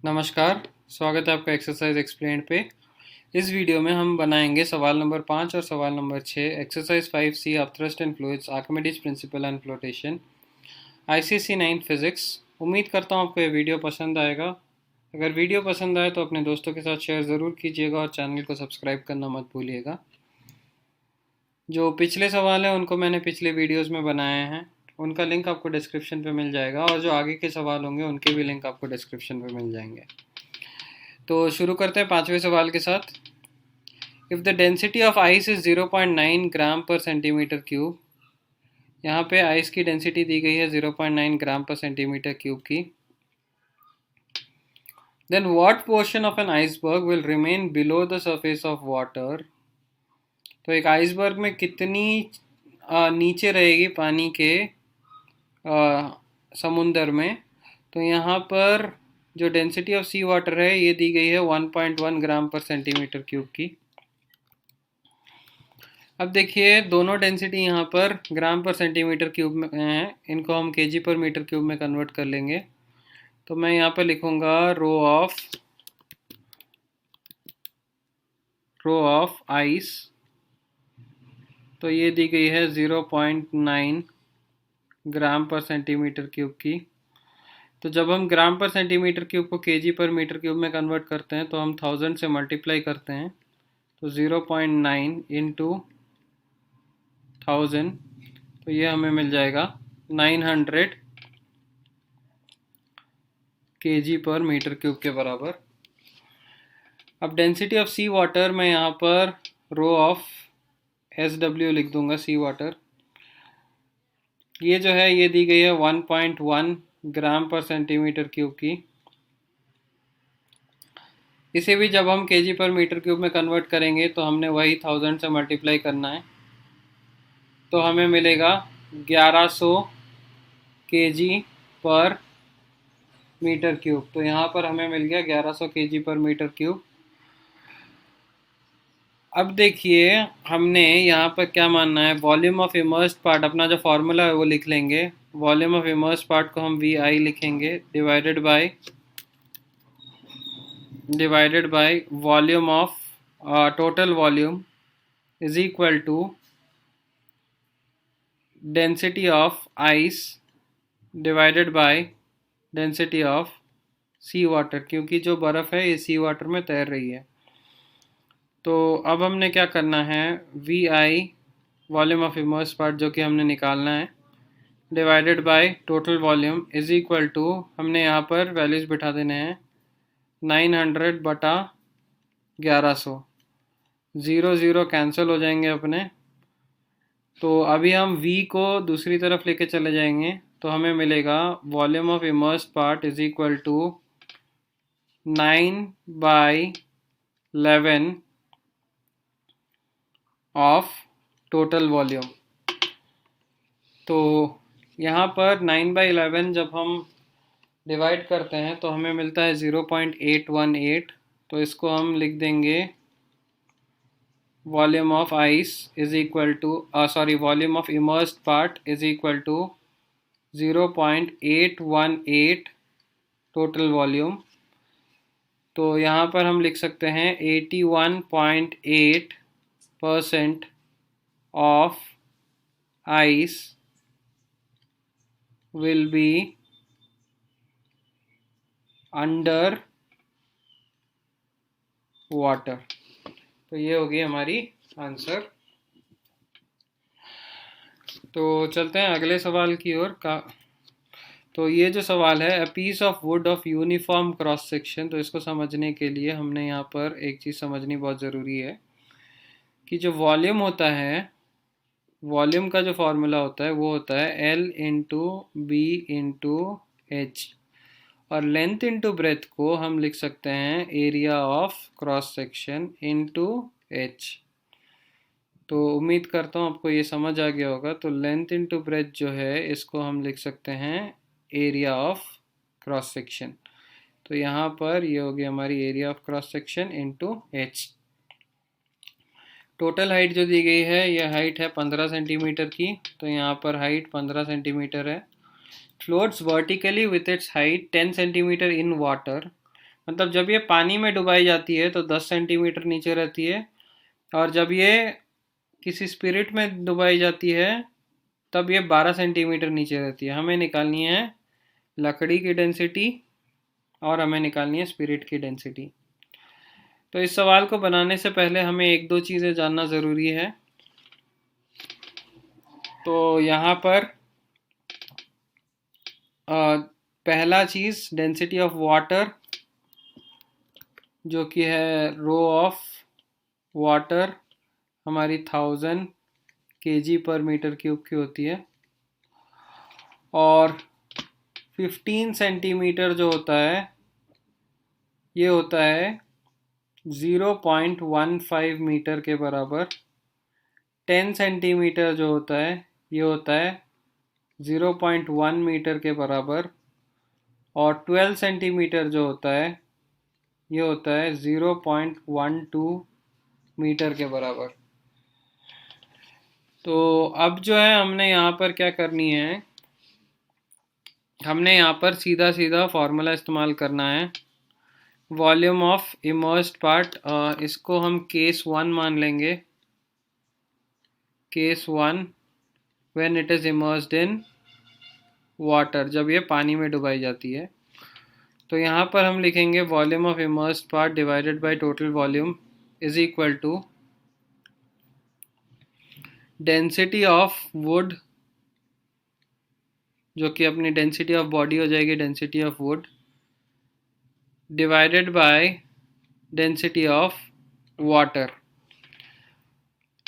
नमस्कार, स्वागत है आपका एक्सरसाइज एक्सप्लेन्ड पे। इस वीडियो में हम बनाएंगे सवाल नंबर 5 और सवाल number 6 exercise 5C of thrust and fluids Archimedes principal and flotation ICSE 9th physics. उम्मीद करता हूँ आपको ये वीडियो पसंद आएगा। अगर वीडियो पसंद आए तो अपने दोस्तों के साथ शेयर ज़रूर कीजिएगा और चैनल को सब्सक्राइब करना मत भूलिएगा। जो पिछले सवाल हैं उनको मैंने पिछले वीडियोज़ में बनाए हैं, उनका लिंक आपको डिस्क्रिप्शन पे मिल जाएगा और जो आगे के सवाल होंगे उनके भी लिंक आपको डिस्क्रिप्शन पे मिल जाएंगे। तो शुरू करते हैं 5वें सवाल के साथ। If the density of ice is 0.9 gram पर सेंटीमीटर क्यूब, यहाँ पे आइस की डेंसिटी दी गई है 0.9 ग्राम पर सेंटीमीटर क्यूब की। Then what portion of an iceberg will remain below the surface of water. तो एक आइसबर्ग में कितनी नीचे रहेगी पानी के समुंदर में। तो यहाँ पर जो डेंसिटी ऑफ सी वाटर है ये दी गई है 1.1 ग्राम पर सेंटीमीटर क्यूब की। अब देखिए दोनों डेंसिटी यहाँ पर ग्राम पर सेंटीमीटर क्यूब में हैं, इनको हम केजी पर मीटर क्यूब में कन्वर्ट कर लेंगे। तो मैं यहाँ पर लिखूँगा रो ऑफ आइस, तो ये दी गई है 0.9 ग्राम पर सेंटीमीटर क्यूब की। तो जब हम ग्राम पर सेंटीमीटर क्यूब को केजी पर मीटर क्यूब में कन्वर्ट करते हैं तो हम 1000 से मल्टीप्लाई करते हैं, तो 0.9 इंटू 1000, तो ये हमें मिल जाएगा 900 केजी पर मीटर क्यूब के बराबर। अब डेंसिटी ऑफ सी वाटर मैं यहाँ पर रो ऑफ SW लिख दूंगा। सी वाटर ये जो है ये दी गई है 1.1 ग्राम पर सेंटीमीटर क्यूब की। इसे भी जब हम केजी पर मीटर क्यूब में कन्वर्ट करेंगे तो हमने वही 1000 से मल्टीप्लाई करना है, तो हमें मिलेगा 1100 केजी पर मीटर क्यूब। तो यहाँ पर हमें मिल गया 1100 केजी पर मीटर क्यूब। अब देखिए हमने यहाँ पर क्या मानना है, वॉल्यूम ऑफ इमर्स्ड पार्ट, अपना जो फॉर्मूला है वो लिख लेंगे। वॉल्यूम ऑफ इमर्स्ड पार्ट को हम VI लिखेंगे divided by volume of total volume is equal to density of ice divided by density of sea water, क्योंकि जो बर्फ़ है ये सी वाटर में तैर रही है। तो अब हमने क्या करना है, VI volume of immerse part जो कि हमने निकालना है divided by total volume is equal to, हमने यहाँ पर वैल्यूज़ बिठा देने हैं 900 बटा 1100, 0 0 कैंसिल हो जाएंगे अपने। तो अभी हम V को दूसरी तरफ लेके चले जाएंगे तो हमें मिलेगा volume of immerse part is equal to 9/11 of total volume. तो यहाँ पर 9/11 जब हम डिवाइड करते हैं तो हमें मिलता है 0.818, तो इसको हम लिख देंगे volume of ice is equal to volume of immersed part is equal to 0.818 total volume. तो यहाँ पर हम लिख सकते हैं 81.8% of ice will be under water। तो ये होगी हमारी आंसर। तो चलते हैं अगले सवाल की ओर का। तो ये जो सवाल है, a piece of wood of uniform cross section, तो इसको समझने के लिए हमने यहाँ पर एक चीज़ समझनी बहुत ज़रूरी है कि जो वॉल्यूम होता है, वॉल्यूम का जो फॉर्मूला होता है वो होता है L into B into H, और लेंथ इंटू ब्रेथ को हम लिख सकते हैं area of cross section into H. तो उम्मीद करता हूँ आपको ये समझ आ गया होगा। तो लेंथ इंटू ब्रेथ जो है इसको हम लिख सकते हैं एरिया ऑफ क्रॉस सेक्शन। तो यहाँ पर ये होगी हमारी area of cross section into H. Total height जो दी गई है ये हाइट है 15 सेंटीमीटर की, तो यहाँ पर हाइट 15 सेंटीमीटर है। Floats vertically with its height 10 centimetre in water, मतलब जब ये पानी में डुबाई जाती है तो 10 सेंटीमीटर नीचे रहती है, और जब ये किसी स्पिरिट में डुबाई जाती है तब ये 12 सेंटीमीटर नीचे रहती है। हमें निकालनी है लकड़ी की डेंसिटी और हमें निकालनी है स्पिरिट की डेंसिटी। तो इस सवाल को बनाने से पहले हमें एक दो चीज़ें जानना ज़रूरी है। तो यहाँ पर पहला चीज़ डेंसिटी ऑफ वाटर, जो कि है रो ऑफ वाटर हमारी 1000 kg पर मीटर क्यूब की होती है, और 15 सेंटीमीटर जो होता है ये होता है 0.15 मीटर के बराबर। 10 सेंटीमीटर जो होता है ये होता है 0.1 मीटर के बराबर, और 12 सेंटीमीटर जो होता है ये होता है 0.12 मीटर के बराबर। तो अब जो है हमने यहाँ पर क्या करनी है, हमने यहाँ पर सीधा सीधा फॉर्मूला इस्तेमाल करना है। वॉल्यूम ऑफ इमर्स्ड पार्ट, इसको हम केस 1 मान लेंगे। Case 1 when it is immersed in water, जब ये पानी में डुबाई जाती है। तो यहाँ पर हम लिखेंगे volume of immersed part divided by total volume is equal to density of wood, जो कि अपनी डेंसिटी ऑफ बॉडी हो जाएगी, density of wood divided by density of water.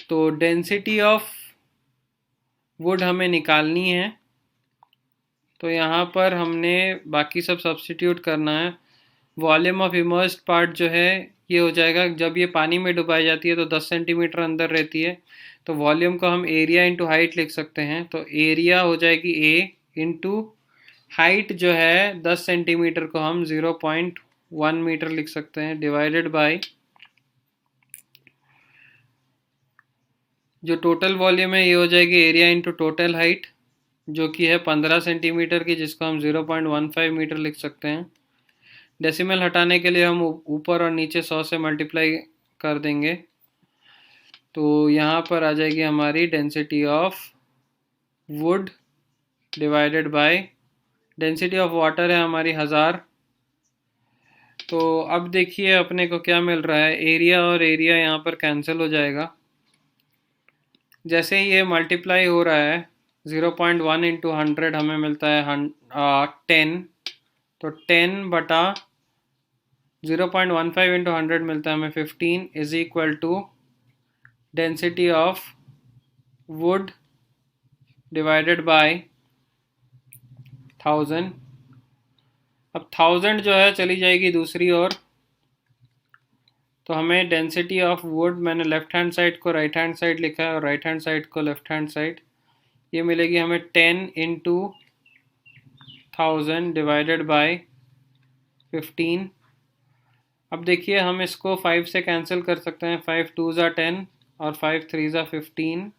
तो डेंसिटी ऑफ वुड हमें निकालनी है, तो यहाँ पर हमने बाकी सब सब्स्टिट्यूट करना है। वॉल्यूम ऑफ इमर्स्ड पार्ट जो है ये हो जाएगा, जब ये पानी में डुबाई जाती है तो 10 सेंटीमीटर अंदर रहती है, तो वॉल्यूम को हम एरिया इंटू हाइट लिख सकते हैं। तो एरिया हो जाएगी ए इंटू हाइट जो है 10 सेंटीमीटर को हम 0.1 मीटर लिख सकते हैं, डिवाइडेड बाय जो टोटल वॉल्यूम है ये हो जाएगी एरिया इंटू टोटल हाइट, जो कि है 15 सेंटीमीटर की, जिसको हम 0.15 मीटर लिख सकते हैं। डेसिमल हटाने के लिए हम ऊपर और नीचे 100 से मल्टीप्लाई कर देंगे, तो यहाँ पर आ जाएगी हमारी density of wood divided by density of water है हमारी 1000। तो अब देखिए अपने को क्या मिल रहा है, एरिया और एरिया यहाँ पर कैंसिल हो जाएगा। जैसे ही ये मल्टीप्लाई हो रहा है 0.1 इंटू 100 हमें मिलता है 10, तो 10 बटा 0.15 इंटू 100 मिलता है हमें 15 is equal to density of wood divided by 1000। अब 1000 जो है चली जाएगी दूसरी ओर, तो हमें डेंसिटी ऑफ वुड, मैंने लेफ्ट हैंड साइड को राइट हैंड साइड लिखा है और राइट हैंड साइड को लेफ्ट हैंड साइड, ये मिलेगी हमें 10 इंटू 1000 डिवाइडेड बाय 15। अब देखिए हम इसको 5 से कैंसिल कर सकते हैं, 5 2 ज़ा 10 और 5 3 ज़ा 15,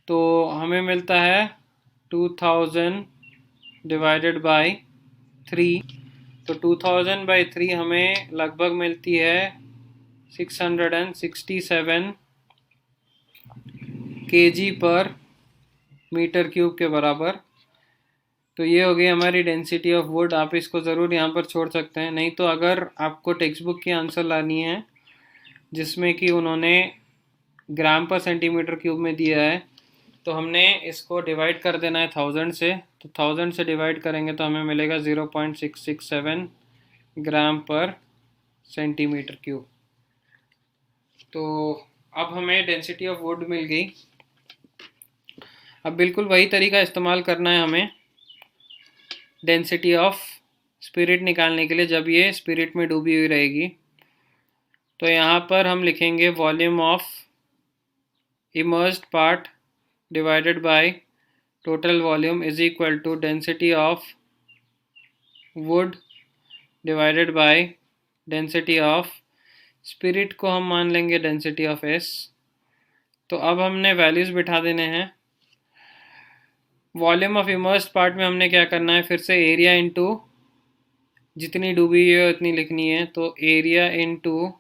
तो हमें मिलता है 2000 डिवाइडेड बाय 3। तो 2000 बाई 3 हमें लगभग मिलती है 667 kg पर मीटर क्यूब के बराबर। तो ये हो गई हमारी डेंसिटी ऑफ वुड। आप इसको ज़रूर यहाँ पर छोड़ सकते हैं, नहीं तो अगर आपको टेक्स्ट बुक की आंसर लानी है जिसमें कि उन्होंने ग्राम पर सेंटीमीटर क्यूब में दिया है, तो हमने इसको डिवाइड कर देना है 1000 से। तो 1000 से डिवाइड करेंगे तो हमें मिलेगा 0.667 ग्राम पर सेंटीमीटर क्यूब। तो अब हमें डेंसिटी ऑफ वुड मिल गई। अब बिल्कुल वही तरीका इस्तेमाल करना है हमें डेंसिटी ऑफ स्पिरिट निकालने के लिए, जब ये स्पिरिट में डूबी हुई रहेगी। तो यहाँ पर हम लिखेंगे volume of immersed part divided by total volume is equal to density of wood divided by density of spirit को हम मान लेंगे डेंसिटी ऑफ एस। तो अब हमने वैल्यूज़ बिठा देने हैं। वॉल्यूम ऑफ इमर्स्ड पार्ट में हमने क्या करना है, फिर से एरिया इंटू जितनी डूबी हुई है उतनी लिखनी है। तो एरिया इंटू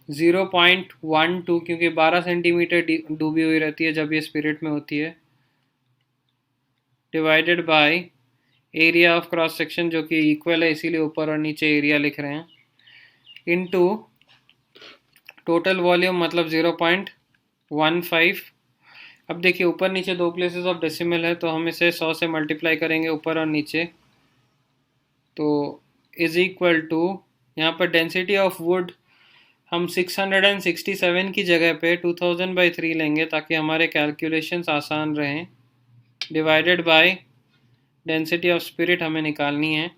0.12, क्योंकि 12 सेंटीमीटर डूबी हुई रहती है जब ये स्पिरिट में होती है, divided by area of cross section जो कि इक्वल है, इसीलिए ऊपर और नीचे एरिया लिख रहे हैं, इनटू टोटल वॉल्यूम मतलब 0.15। अब देखिए ऊपर नीचे दो प्लेसेस ऑफ डेसिमल है, तो हम इसे 100 से मल्टीप्लाई करेंगे ऊपर और नीचे। तो इज इक्वल टू, यहाँ पर डेंसिटी ऑफ वुड हम 667 की जगह पे 2000/3 लेंगे ताकि हमारे कैलकुलेशंस आसान रहें, divided by density of spirit हमें निकालनी है।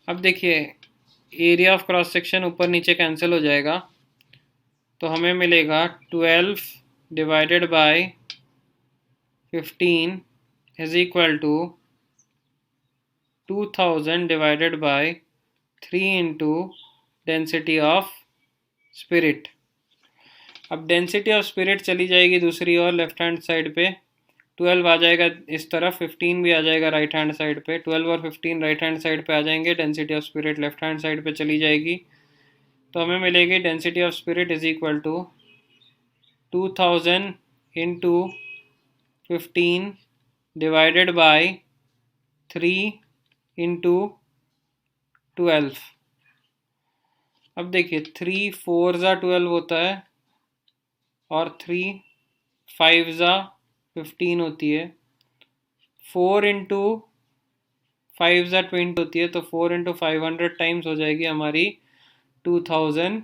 अब देखिए एरिया ऑफ क्रॉस सेक्शन ऊपर नीचे कैंसिल हो जाएगा, तो हमें मिलेगा 12 divided by 15 is equal to 2000 divided by 3 into density of spirit. अब डेंसिटी ऑफ स्पिरिट चली जाएगी दूसरी ओर लेफ्ट हैंड साइड पे, 12 आ जाएगा इस तरफ, 15 भी आ जाएगा राइट हैंड साइड पे। 12 और 15 राइट हैंड साइड पे आ जाएंगे, density of spirit left hand side पे चली जाएगी, तो हमें मिलेगी density of spirit is equal to 2000 into 15 divided by 3 into 12। अब देखिए 3 4 ज़ा 12 होता है और 3 5 ज़ा 15 होती है, 4 इंटू 5 ज़ा 20 होती है, तो 4 इंटू 500 टाइम्स हो जाएगी हमारी 2000।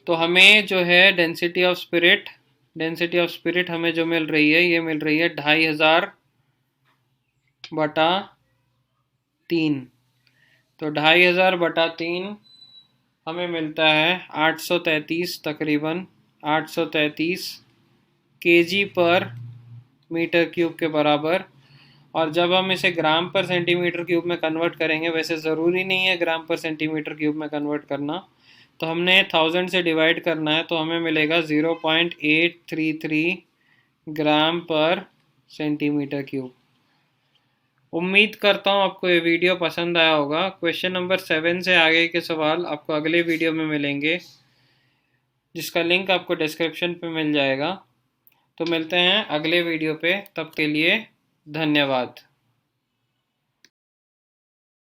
तो हमें जो है डेंसिटी ऑफ स्पिरिट हमें जो मिल रही है, ये मिल रही है 2500/3। तो 2500/3 हमें मिलता है 833, तकरीबन 833 kg पर मीटर क्यूब के बराबर। और जब हम इसे ग्राम पर सेंटीमीटर क्यूब में कन्वर्ट करेंगे, वैसे ज़रूरी नहीं है ग्राम पर सेंटीमीटर क्यूब में कन्वर्ट करना, तो हमने 1000 से डिवाइड करना है, तो हमें मिलेगा 0.833 ग्राम पर सेंटीमीटर क्यूब। उम्मीद करता हूँ आपको ये वीडियो पसंद आया होगा। क्वेश्चन नंबर 7 से आगे के सवाल आपको अगले वीडियो में मिलेंगे, जिसका लिंक आपको डिस्क्रिप्शन पे मिल जाएगा। तो मिलते हैं अगले वीडियो पे, तब के लिए धन्यवाद।